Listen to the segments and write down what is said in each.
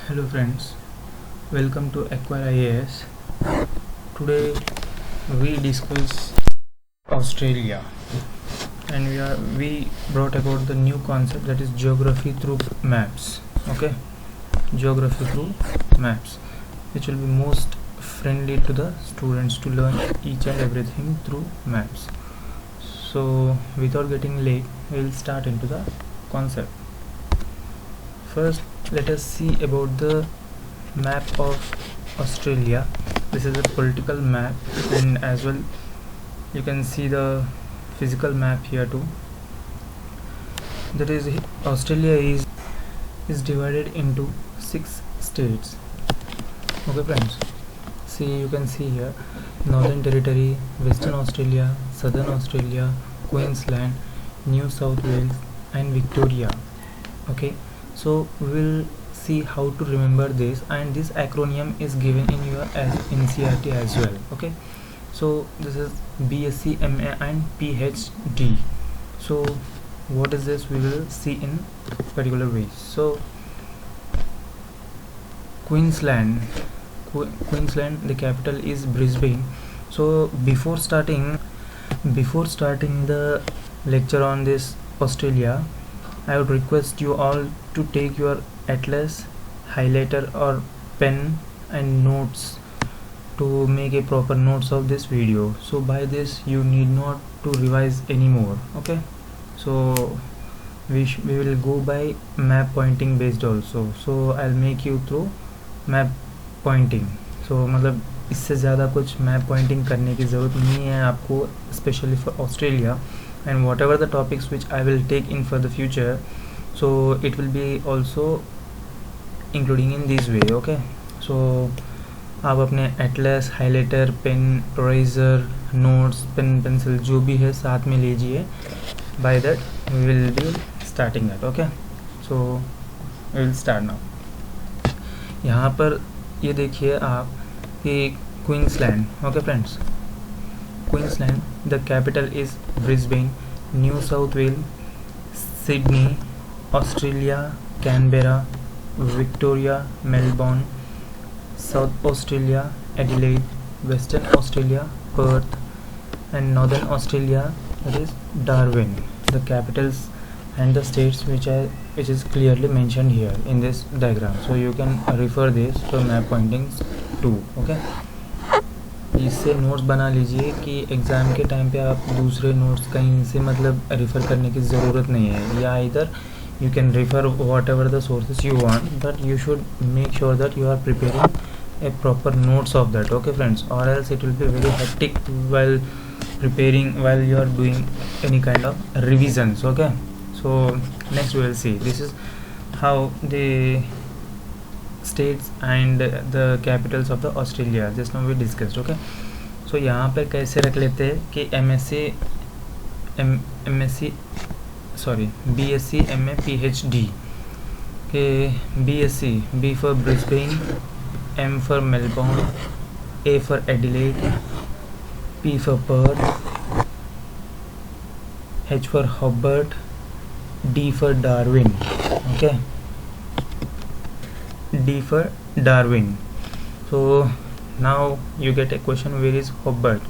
Hello friends, welcome to Acquire IAS. Today we discuss Australia and we brought about the new concept, that is geography through maps. Okay, geography through maps, which will be most friendly to the students to learn each and everything through maps. So without getting late, we will start into the concept. First, let us see about the map of Australia. This is a political map, and as well you can see the physical map here too. That is, Australia is divided into 6 states. Okay friends, see, you can see here Northern Territory, Western Australia, Southern Australia, Queensland, New South Wales and Victoria. Okay, so we will see how to remember this, and this acronym is given in your NCERT as well. Okay, so this is BSc, MA and PhD. So what is this, we will see in particular ways. So Queensland, the capital is Brisbane. So before starting the lecture on this Australia, I would request you all to take your atlas, highlighter or pen and notes to make a proper notes of this video. So by this you need not to revise anymore. Okay, so we will go by map pointing based also. So I'll make you through map pointing. So मतलब इससे ज़्यादा कुछ map pointing करने की ज़रूरत नहीं है आपको, specially for Australia. And whatever the topics which I will take in for the future, so it will be also including in this way. Okay, so आप अपने atlas, highlighter, pen, eraser, notes, pen, pencil जो भी है साथ में लीजिए. By that we will be starting that. Okay, so we will start now. यहाँ पर ये देखिए आप कि Queensland. Okay friends, Queensland, the capital is Brisbane. New South Wales, Sydney. Australia, Canberra. Victoria, Melbourne. South Australia, Adelaide. Western Australia, Perth. And Northern Australia, that is Darwin. The capitals and the states which is clearly mentioned here in this diagram. So you can refer this for map pointings too. Okay, इससे notes बना लीजिए कि exam के time पे आप दूसरे notes कहीं से मतलब रेफ़र करने की ज़रूरत नहीं है. या इधर you can refer whatever the sources you want, but you should make sure that you are preparing a proper notes of that. Okay friends, और else it will be very hectic while preparing, while you are doing any kind of revisions. Okay, so next we will see, this is how the states and the capitals of the Australia just now we discussed. Okay, so यहाँ पर कैसे रख लेते हैं कि BSc, MA, PhD के BSc, B for Brisbane, M for Melbourne, A for Adelaide, P for Perth, H for Hobart, D for Darwin. Okay, D for Darwin. So now you get a question, where is Hobart?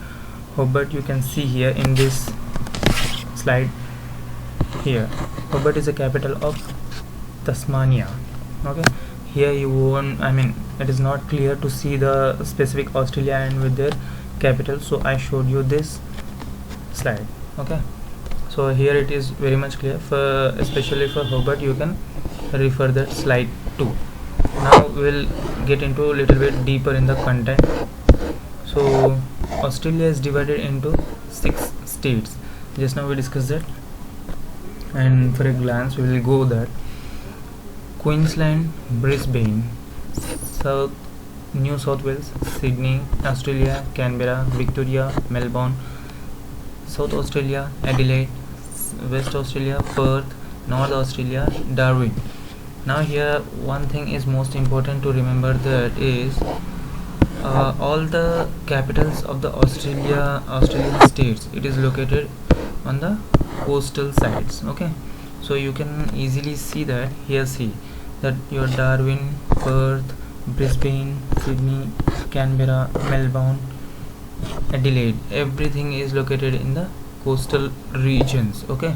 Hobart you can see here in this slide here. Hobart is the capital of Tasmania. Okay, here you won't, I mean it is not clear to see the specific Australia and with their capital, so I showed you this slide. Okay, so here it is very much clear. For especially for Hobart you can refer that slide too. Now we'll get into a little bit deeper in the content. So Australia is divided into 6 states. Just now we discussed that, and for a glance we will go that Queensland, Brisbane, New South Wales, Sydney, Australia, Canberra, Victoria, Melbourne, South Australia, Adelaide, West Australia, Perth, North Australia, Darwin. Now here one thing is most important to remember, that is all the capitals of the Australian states, it is located on the coastal sides. Okay, so you can easily see that here. See, that your Darwin, Perth, Brisbane, Sydney, Canberra, Melbourne, Adelaide, everything is located in the coastal regions. Okay,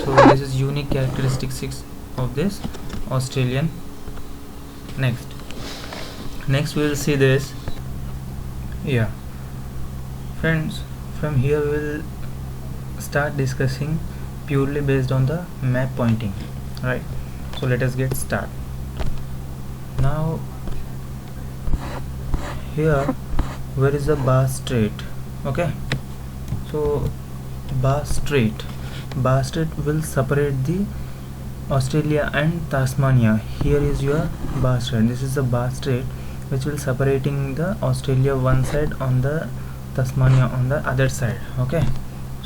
so this is unique characteristics of this Australian. Next we will see this. Yeah, friends, from here we will start discussing purely based on the map pointing, right? So let us get started. Now here, where is the Bass Strait? Okay, so Bass Strait will separate the Australia and Tasmania. Here is your Bass Strait. This is the Bass Strait which will separating the Australia one side on the Tasmania on the other side. Okay,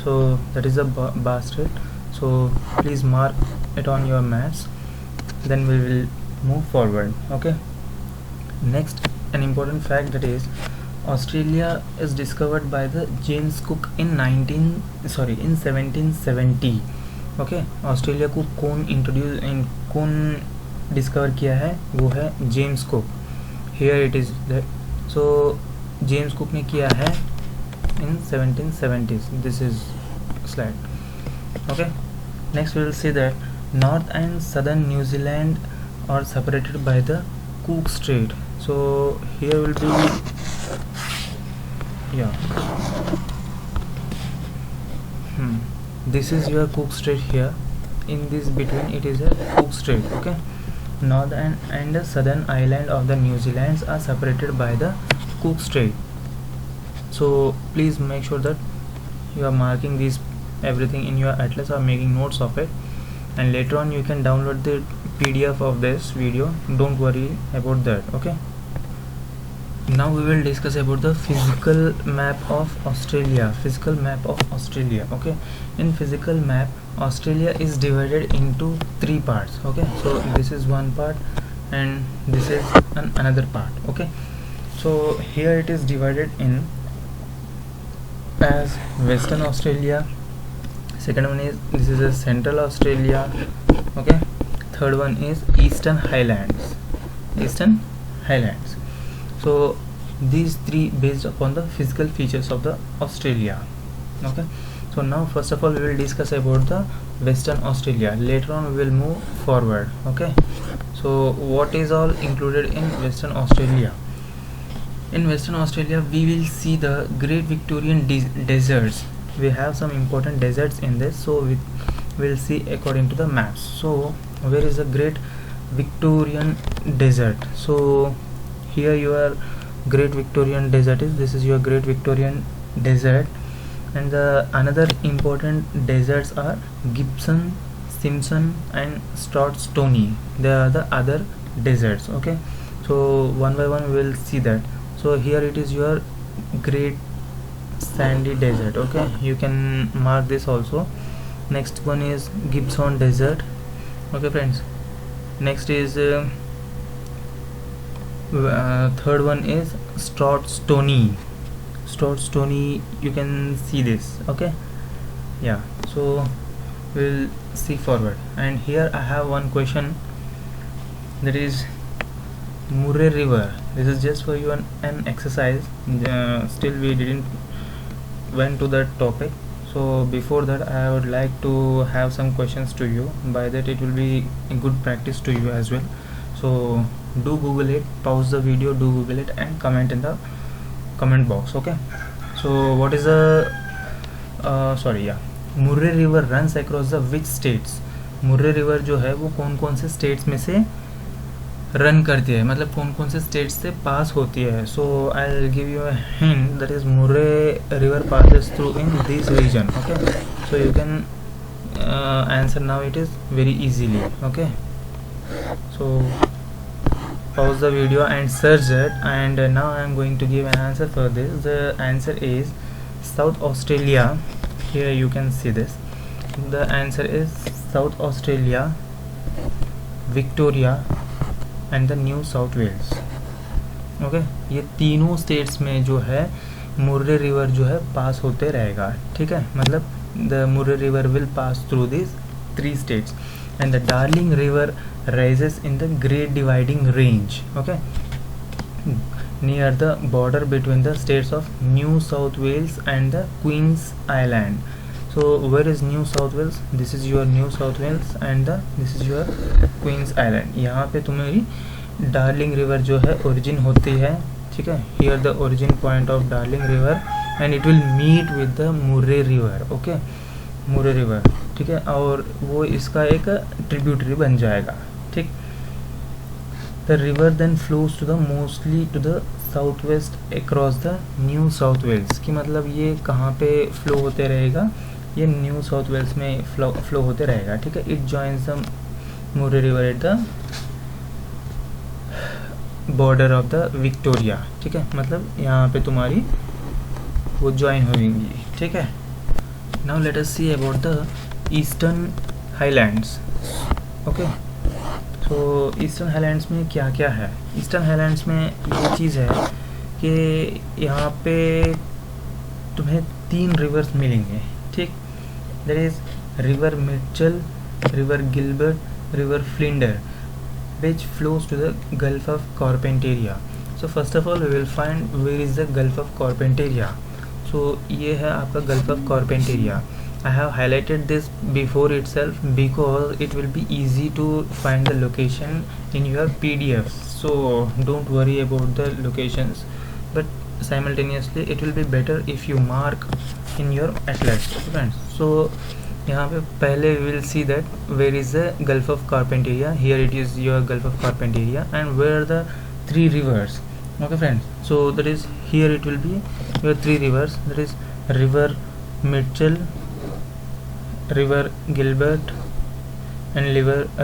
so that is the Bass Strait. So please mark it on your maps, then we will move forward. Okay, next, an important fact, that is Australia is discovered by the James Cook in 1770. Okay, Australia को कौन discover किया है? वो है James cook. Here it is that. So James cook ने किया है in 1770s. This is slide. Okay, next we will see that North and Southern New Zealand are separated by the Cook Strait. So here will be, this is your Cook Strait. Here in this between it is a Cook Strait. Okay, North and the Southern Island of the New Zealand are separated by the Cook Strait. So please make sure that you are marking these everything in your atlas or making notes of it, and later on you can download the PDF of this video. Don't worry about that. Okay, now we will discuss about the physical map of Australia. Okay, in physical map, Australia is divided into 3 parts. Okay, so this is one part and this is another part. Okay, so here it is divided in as Western Australia. Second one is, this is a Central Australia. Okay, third one is Eastern Highlands. So these 3 based upon the physical features of the Australia. Okay, so now first of all we will discuss about the Western Australia. Later on we will move forward. Okay, so what is all included in Western Australia? In Western Australia we will see the Great Victorian deserts. We have some important deserts in this, so we will see according to the maps. So where is the Great Victorian Desert? So here your Great Victorian Desert is, this is your Great Victorian Desert, and the another important deserts are Gibson, Simpson and Stony. They are the other deserts. Okay, so one by one we will see that. So here it is your Great Sandy Desert. Okay, you can mark this also. Next one is Gibson Desert. Okay friends, next is third one is Stony. You can see this. Okay, yeah, so we'll see forward. And here I have one question, that is Murray River. This is just for you an exercise. Still we didn't went to that topic, so before that I would like to have some questions to you. By that it will be a good practice to you as well. So do Google it, pause the video, do Google it and comment in the comment box. Okay, so what is the Murray River runs across the which states? Murray River जो है वो कौन से states में से run करती है, मतलब कौन से स्टेट्स से पास होती है. So I will give you a hint, that is Murray river passes through in this region. Okay, so you can answer now, it is very easily. Okay, so pause the video and search it, and now I am going to give an answer for this. The answer is South Australia. Here you can see this. The answer is South Australia, Victoria and the New South Wales. Okay, ये तीनों states में जो है Murray river जो है पास होते रहेगा. ठीक है, मतलब the Murray river will pass through this 3 states, and the darling river rises in the Great Dividing Range, okay, near the border between the states of New South Wales and the Queen's Island. So where is New South Wales? This is your New South Wales and this is your Queen's Island. यहाँ पे तुम्हारी darling river जो है origin होती है, ठीक है. Here the origin point of Darling river and it will meet with the Murray river, okay, Murray river, ठीक है, और वो इसका एक ट्रिब्यूटरी बन जाएगा, ठीक. The river then flows to the mostly to the south west across the New South Wales. की मतलब ये कहाँ पे फ्लो होते रहेगा, ये न्यू साउथ वेल्स में फ्लो होते रहेगा, ठीक है. It joins the Murray river at the border of the Victoria, ठीक है. मतलब यहाँ पे तुम्हारी वो ज्वाइन होंगी, ठीक है. Now let us see about the eastern highlands, okay. तो ईस्टर्न हाईलैंड्स में क्या क्या है? ईस्टर्न हाईलैंड्स में ये चीज़ है कि यहाँ पे तुम्हें 3 रिवर्स मिलेंगे, ठीक. There is river Mitchell, river Gilbert, river Flinder which flows to the Gulf of Carpentaria. So first of all we will find where is the Gulf of Carpentaria. So ये है आपका Gulf of Carpentaria. I have highlighted this before itself because it will be easy to find the location in your PDF. So don't worry about the locations, but simultaneously it will be better if you mark in your atlas, friends. So यहाँ पे पहले will see that where is the Gulf of Carpentaria. Here it is your Gulf of Carpentaria and where the 3 rivers, okay friends. So that is here it will be your 3 rivers, that is river Mitchell, river Gilbert and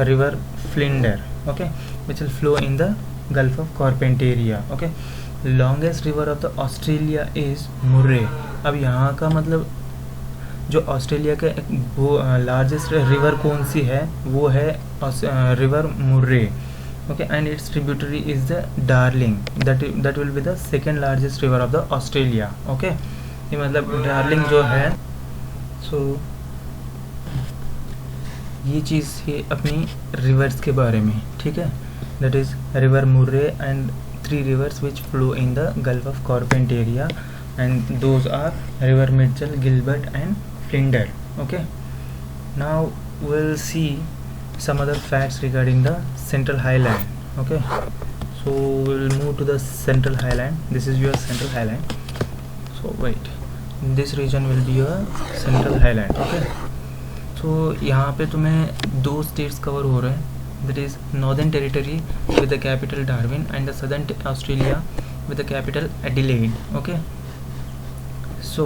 river Flinder, okay, which will flow in the Gulf of Carpentaria, okay. Longest river of the Australia is Murray. अब यहाँ का मतलब जो Australia के वो largest river कौन सी है, वो है river Murray, okay. And its tributary is the darling, that will be the second largest river of the Australia, okay. ये मतलब डार्लिंग जो है, सो ये चीज़ है अपनी रिवर्स के बारे में, ठीक है. That is river Murray and 3 rivers which flow in the Gulf of Carpentaria and those are river Mitchell, Gilbert and Flinders, okay. Now we'll see some other facts regarding the Central Highland, okay. So we'll move to the Central Highland. This is your Central Highland. So wait, this region will be your Central Highland, okay. So यहाँ पे तुम्हें 2 states cover हो रहे हैं, that is Northern Territory with the capital Darwin and the Southern Australia with the capital Adelaide, okay. So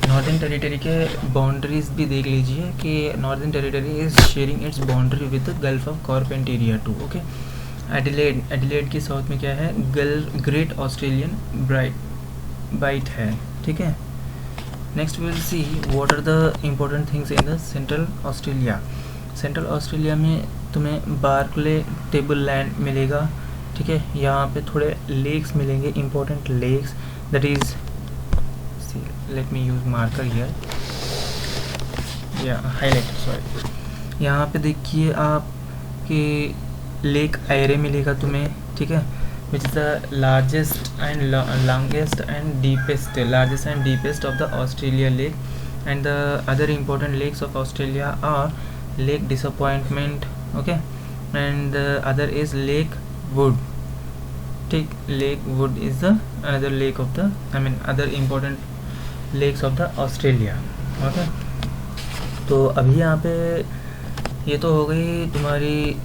Northern Territory के boundaries भी देख लीजिए कि Northern Territory is sharing its boundary with the Gulf of Carpentaria too, okay. Adelaide की south में क्या है, Great Australian Bight है, ठीक है. Next will see what are the important things in the central Australia. Central Australia में तुम्हें Berkeley table land मिलेगा, ठीक है. यहाँ पे थोड़े लेक्स मिलेंगे, important lakes, that is let me use marker here, yeah, highlighter, sorry. यहाँ पे देखिए आप कि लेक आयरे मिलेगा तुम्हें, ठीक है, which is the largest and longest and deepest, largest and deepest of the Australia lake. And the other important lakes of Australia are Lake Disappointment, okay, and the other is Lake Wood, ठीक. Lake Wood is the another lake of the, I mean other important lakes of the Australia, okay. तो अभी यहाँ पे ये तो हो गई तुम्हारी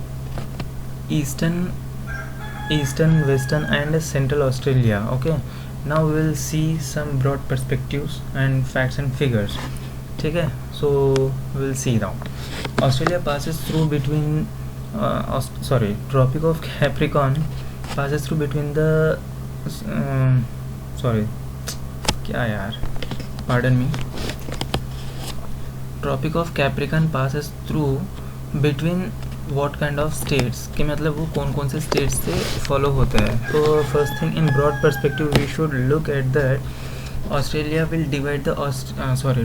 eastern western and central Australia, okay. Now will see some broad perspectives and facts and figures, ठीक है. So will see now Australia passes through between tropic of Capricorn passes through between the क्या यार, pardon me, Tropic of Capricorn passes through between what kind of states, कि मतलब वो कौन कौन से states से follow होता है. तो first thing in broad perspective we should look at that Australia will divide the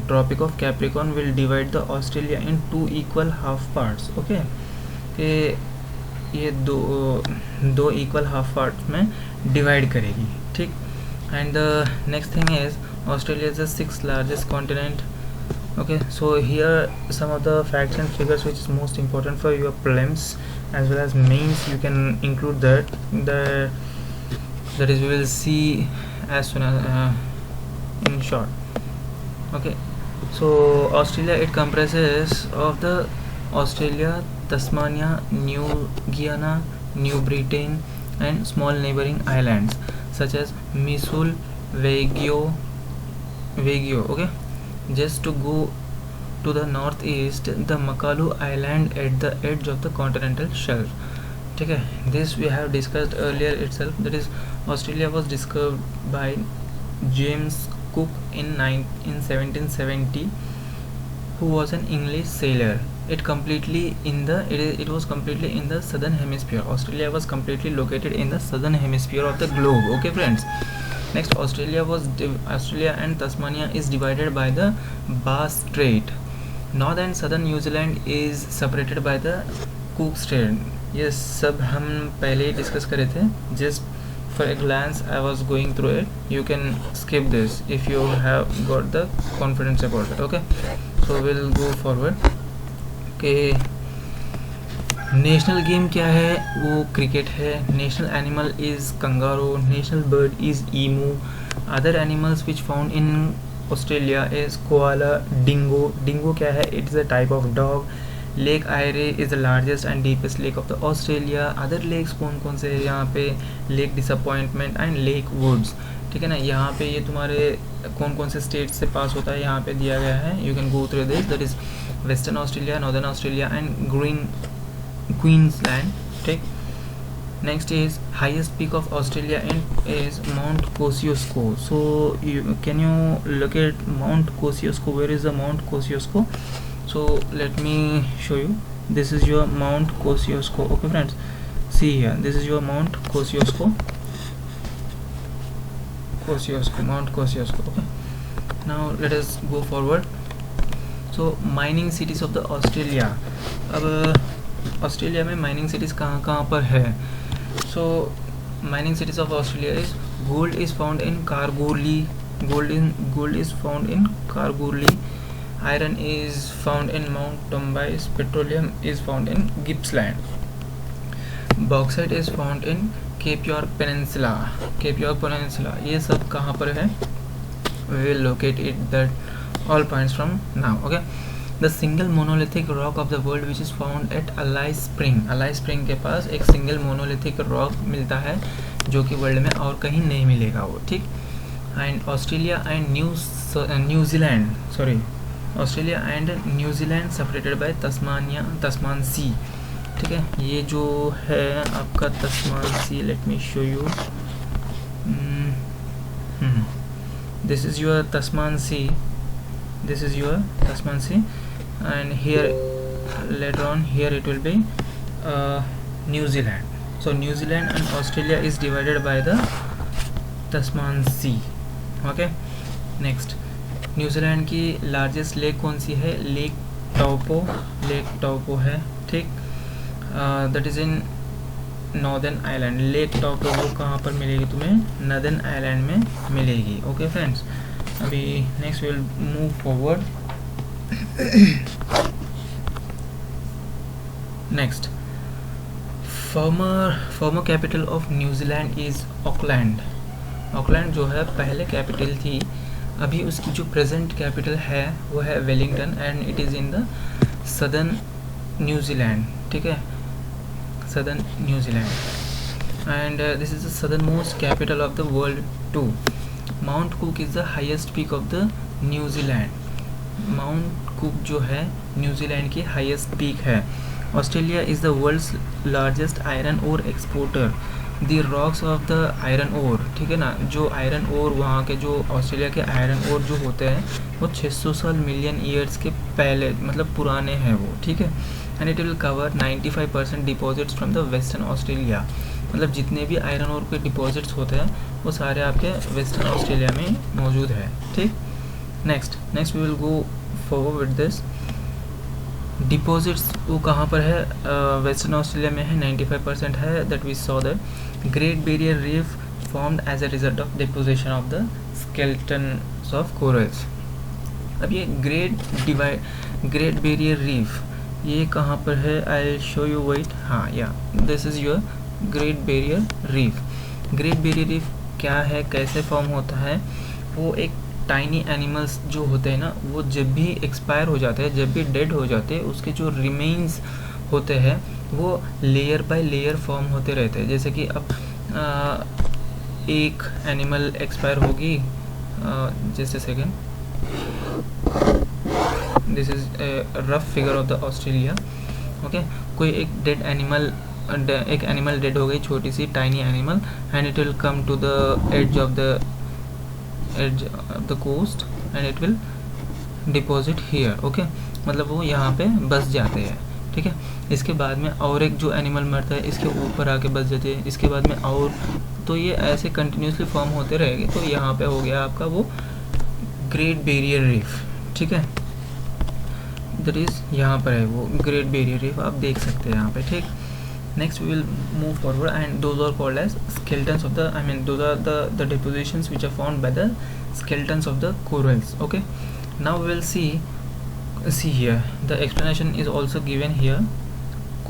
Tropic of Capricorn will divide the Australia in 2 equal half parts, okay. कि ये दो इक्वल हाफ पार्ट में divide करेगी, ठीक। And the next thing is Australia is the 6th largest continent. Okay, so here some of the facts and figures which is most important for your prelims as well as mains. You can include that is we will see as soon as in short. Okay, so Australia, it comprises of the Australia, Tasmania, New Guinea, New Britain and small neighboring islands such as Misul, Waigeo. Okay, just to go to the northeast, the Makalu Island at the edge of the continental shelf. ठीक है, this we have discussed earlier itself. That is, Australia was discovered by James Cook in 1770, who was an English sailor. It was completely in the southern hemisphere. Australia was completely located in the southern hemisphere of the globe. Okay, friends. Next, Australia and Tasmania is divided by the Bass Strait. North and southern New Zealand is separated by the Cook Strait. ये सब हम पहले ही discuss करे थे. Just for a glance I was going through it. You can skip this if you have got the confidence about it. Okay, so we'll go forward. Okay, national game क्या है? वो cricket है. National animal is kangaroo. National bird is emu. Other animals which found in Australia is koala, dingo. Dingo क्या है? It is a type of dog. Lake Eyre is the largest and deepest lake of the Australia. Other lakes कौन कौन से है यहाँ पे? Lake Disappointment and Lake Woods. ठीक है ना. यहाँ पे ये तुम्हारे कौन कौन से स्टेट से पास होता है यहाँ पे दिया गया है. You can go through this. That is western Australia, northern Australia and Queensland. ठीक. Next is highest peak of Australia is Mount Kosciuszko. So can you look at Mount Kosciuszko? Where is the Mount Kosciuszko? So let me show you. This is your Mount Kosciuszko. Okay, friends. See here. This is your Mount Kosciuszko. Mount Kosciuszko. Okay. Now let us go forward. So mining cities of the Australia. अब Australia में mining cities कहाँ कहाँ पर है? So mining cities of Australia is gold is found in Kalgoorlie. Gold is found in Kalgoorlie. Iron is found in Mount Tom Price. Petroleum is found in Gippsland. Bauxite is found in Cape York Peninsula. ये सब कहाँ पर है? We will locate it that all points from now. Okay. The single monolithic rock of the world which is found at Alai spring के पास एक single monolithic rock मिलता है जो कि वर्ल्ड में और कहीं नहीं मिलेगा वो. ठीक. And Australia and New Zealand separated by Tasman Sea. ठीक है. ये जो है आपका Tasman Sea, let me show you. This is your Tasman Sea. And here later on here it will be New Zealand. So New Zealand and Australia is divided by the Tasman Sea. Okay. Next, New Zealand की largest lake कौन सी है? Lake टॉपो है. ठीक. that is in Northern Ireland. Lake Taupo कहाँ पर मिलेगी तुम्हें? Northern Ireland में मिलेगी. Okay friends. अभी next will move forward. Next, former capital of New Zealand is Auckland. Auckland जो है पहले कैपिटल थी. अभी उसकी जो प्रेजेंट कैपिटल है वो है Wellington and it is in the southern New Zealand. ठीक है. Southern New Zealand and this is the southernmost capital of the world too. Mount Cook is the highest peak of the New Zealand. Mount Cook जो है New Zealand की highest peak है. Australia is the world's largest iron ore exporter. The rocks of the iron ore. ठीक है ना. जो iron ore वहाँ के जो ऑस्ट्रेलिया के आयरन ओर जो होते हैं वो 600 साल मिलियन ईयर्स के पहले मतलब पुराने हैं वो. ठीक है. And it will cover 95% deposits from the western Australia. मतलब जितने भी आयरन ओर के डिपॉजिट्स होते हैं वो सारे आपके वेस्टर्न ऑस्ट्रेलिया में मौजूद है. ठीक. Next we will go forward with this. Deposits वो कहाँ पर है, वेस्टर्न ऑस्ट्रेलिया में है, 95% है, that we saw that Great Barrier Reef formed as a result of deposition of the skeletons of corals. अब ये ग्रेट बैरियर रीफ ये कहाँ पर है, आई शो यू वेट, हाँ या this is your great Barrier reef. Great Barrier reef क्या है, कैसे फॉर्म होता है, वो एक टाइनी एनिमल्स जो होते हैं ना, वो जब भी एक्सपायर हो जाते हैं, जब भी डेड हो जाते हैं, उसके जो रिमेन्स होते हैं वो लेयर बाय लेयर फॉर्म होते रहते हैं। जैसे कि अब एक एनिमल एक्सपायर होगी, just a second, this is rough figure of the Australia, okay. कोई एक डेड एनिमल, एक एनिमल डेड हो गई, छोटी सी tiny animal, and it will come to the edge of the coast and it will deposit here, okay. मतलब वो यहाँ पे बस जाते हैं, ठीक है। इसके बाद में और एक जो एनिमल मरता है, इसके ऊपर आके बस जाते हैं, इसके बाद में और, तो ये ऐसे कंटिन्यूसली फॉर्म होते रहेंगे। तो यहाँ पे हो गया आपका वो ग्रेट बैरियर रीफ, ठीक है, दैट इज यहाँ पर है वो ग्रेट बैरियर रीफ, आप देख सकते हैं यहाँ पे, ठीक। Next we will move forward, and those are called as skeletons of the, I mean those are the depositions which are found by the skeletons of the corals, okay. Now we will see here the explanation is also given here.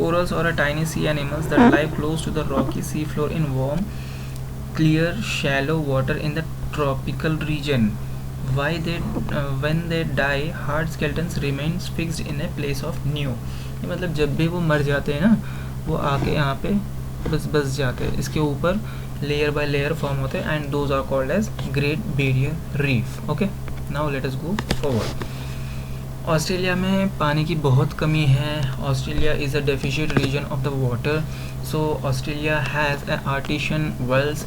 Corals are a tiny sea animals that live close to the rocky sea floor in warm, clear, shallow water in the tropical region. Why they when they die, hard skeletons remains fixed in a place of new. मतलब जब भी वो मर जाते हैं ना, वो आके यहाँ पे बस जाते हैं, इसके ऊपर लेयर बाय लेयर फॉर्म होते हैं, and those are called as Great Barrier Reef, okay. Now let us go forward. Australia में पानी की बहुत कमी है। Australia is a deficient region of the water, so Australia has artesian wells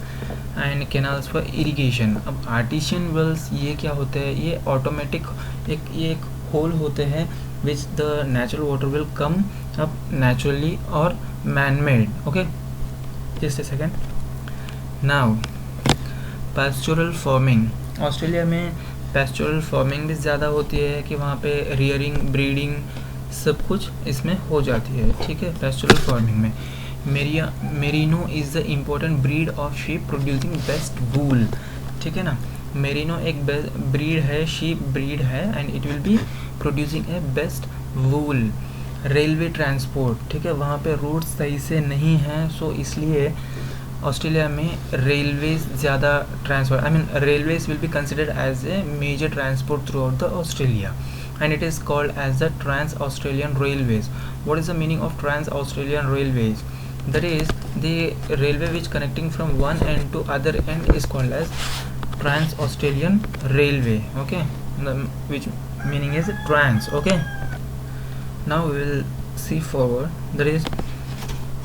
and canals for irrigation. अब artesian wells ये क्या होते हैं, ये ऑटोमेटिक एक होल होते हैं which the natural water will come up naturally or man-made, okay. Just a second. Now pastoral farming, Australia में pastoral farming भी ज़्यादा होती है कि वहाँ पे rearing, breeding सब कुछ इसमें हो जाती है, ठीक है। pastoral farming में merino is the important breed of sheep producing best wool, ठीक है ना। मेरिनो एक ब्रीड है, शीप ब्रीड है, and it will be producing A best wool. Railway transport, ठीक है, वहाँ पे रोड सही से नहीं है, सो इसलिए ऑस्ट्रेलिया में रेलवेज ज़्यादा transfer, I mean railways will be considered as a major transport throughout the Australia, and it is called as the trans Australian railways. What is the meaning of trans Australian railways? That is the railway which connecting from one end to other end is called as trans Australian railway, okay, which meaning is trans, okay. Now we will see forward, that is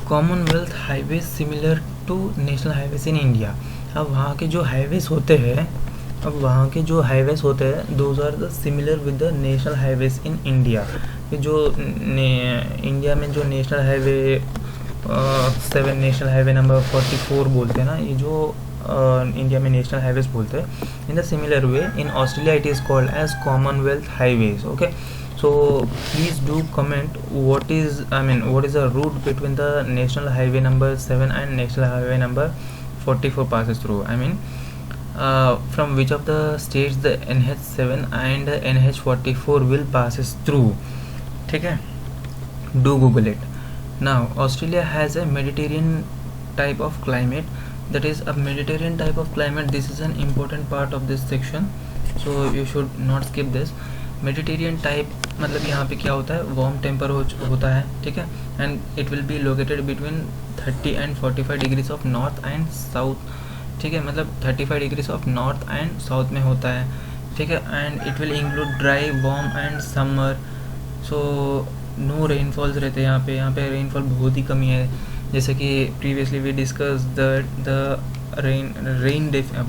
Commonwealth highways similar to national highways in India. अब वहाँ के जो highways होते हैं, those are the similar with the national highways in India. जो India में जो national highway 7 national highway number 44 बोलते हैं ना, ये जो इंडिया में नेशनल हाईवेज बोलते हैं, in the similar way in Australia it is called as commonwealth highways, okay. So please do comment what is the route between the national highway number 7 and national highway number 44 passes through. I mean from which of the states the NH7 and NH44 will passes through, ठीक है, do google it. Now Australia has a Mediterranean type of climate, that is a Mediterranean type of climate. This is an important part of this section, so you should not skip this. Mediterranean type मतलब यहाँ पे क्या होता है, warm temper होता है, ठीक है, and it will be located between 30 and 45 degrees of north and south, ठीक है, मतलब 35 degrees of north and south में होता है, ठीक है, and it will include dry, warm and summer, so no rainfalls रहते हैं यहाँ पे रेनफॉल बहुत ही कमी है, जैसे कि previously we discuss the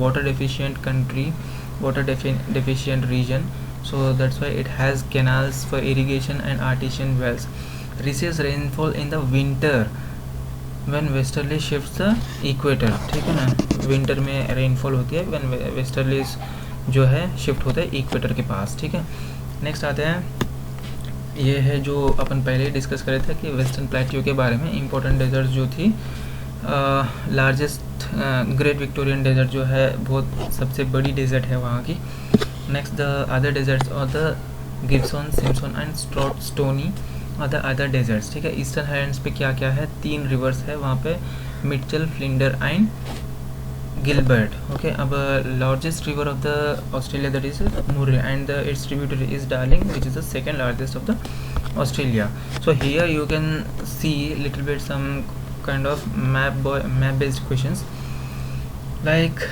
water deficient country, water deficient region, so that's why it has canals for irrigation and artesian wells. Receives rainfall in the winter when westerly shifts the equator, ठीक है ना, winter में rainfall होती है when westerlies जो है shift होता है इक्वेटर के पास, ठीक है। नेक्स्ट आते हैं ये है जो अपन पहले डिस्कस करे थे कि वेस्टर्न प्लेट्यू के बारे में इंपॉर्टेंट डेजर्ट जो थी, लार्जेस्ट ग्रेट विक्टोरियन डेजर्ट जो है बहुत सबसे बड़ी डेजर्ट है वहाँ की। नेक्स्ट द अदर डेजर्ट्स और the Gibson, Simpson and stony और द अदर डेजर्ट्स। ठीक है, ईस्टर्न हाईलैंड्स पे क्या क्या है, 3 रिवर्स है वहाँ पे, Mitchell, Flinder and Gilbert. Okay, अब largest river of the Australia that is Murray and its tributary is Darling which is the second largest of the Australia. So here you can see little bit some kind of map based questions like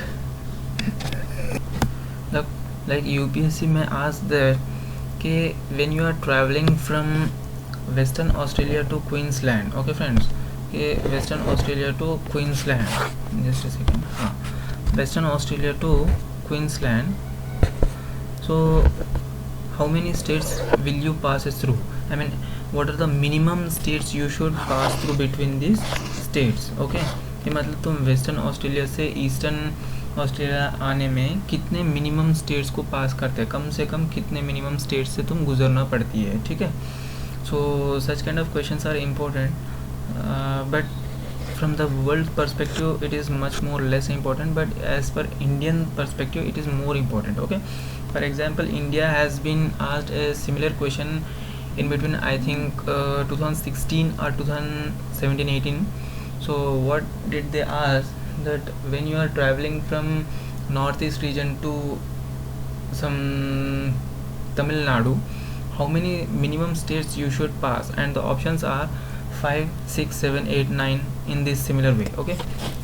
UPSC में ask that कि when you are traveling from Western Australia to Queensland, okay friends, कि Western Australia to Queensland, just a second, हाँ, Western Australia to Queensland, so how many states will you pass through? I mean, what are the minimum states you should pass through between these states? Okay, कि मतलब तुम western Australia से eastern Australia आने में कितने minimum states को पास करते हैं, कम से कम कितने मिनिमम स्टेट्स से तुम गुजरना पड़ती है। ठीक है, so such kind of questions are important, but from the world perspective it is much more less important, but as per Indian perspective it is more important. Okay, for example, India has been asked a similar question in between, I think 2016 or 2017-18. So what did they ask, that when you are traveling from northeast region to some Tamil Nadu, how many minimum states you should pass, and the options are 5, 6, 7, 8, 9 in this similar way. Okay,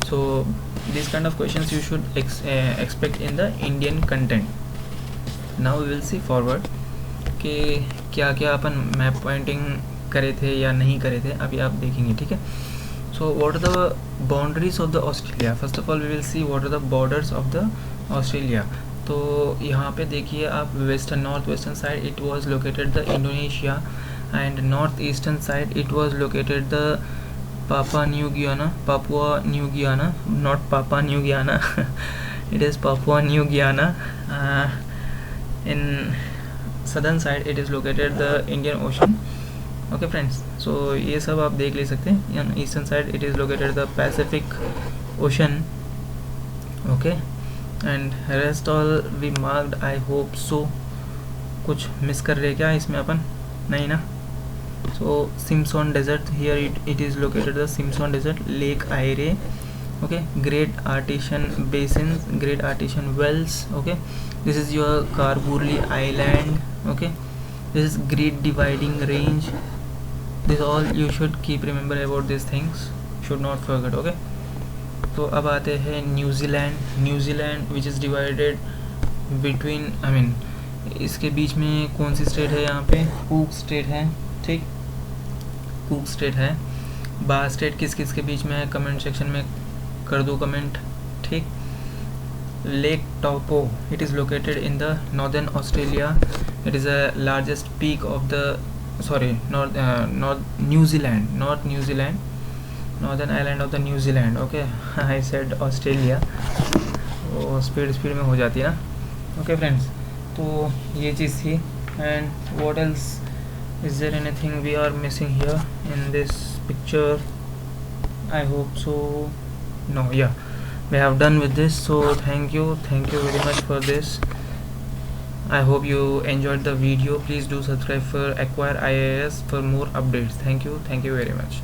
so these kind of questions you should expect in the Indian content. Now we will see forward कि क्या क्या अपन map pointing करे थे या नहीं करे थे, अभी आप देखेंगे। ठीक है, so what are the boundaries of the Australia. First of all we will see what are the borders of the Australia. तो यहाँ पे देखिए आप, western north western side it was located the Indonesia, and north eastern side it was located the Papua New Guiana, not Papua New Guiana it is Papua New Guiana. In southern side it is located the Indian Ocean. Okay friends, so ये सब आप देख ले सकते हैं. On eastern side it is located the Pacific Ocean. Okay, and rest all we marked. I hope so. कुछ miss कर रहे क्या इसमें अपन? नहीं ना. So Simpson Desert, here it is located the Simpson Desert, Lake Erie. Okay, Great Artesian Basins, Great Artesian Wells. Okay, this is your Kalgoorlie Island. Okay, this is Great Dividing Range. This all you should keep remember about these things, should not forget. Okay, तो अब आते हैं New Zealand which is divided between, I mean इसके बीच में कौन सी state है? यहाँ पे कुक स्टेट है. ठीक, कुक स्टेट है. बार स्टेट किस किस के बीच में है? कमेंट सेक्शन में कर दो कमेंट. ठीक. Lake टॉपो, it is located in the northern Australia. It is the largest peak of the New Zealand, not New Zealand, northern island of the New Zealand. Okay, I said Australia, वो स्पीड में हो जाती है ना. ओके फ्रेंड्स, तो ये चीज़ थी. And what else, is there anything we are missing here in this picture? I hope so. No, yeah, we have done with this. So thank you very much for this. I hope you enjoyed the video. Please do subscribe for Acquire IAS for more updates. Thank you very much.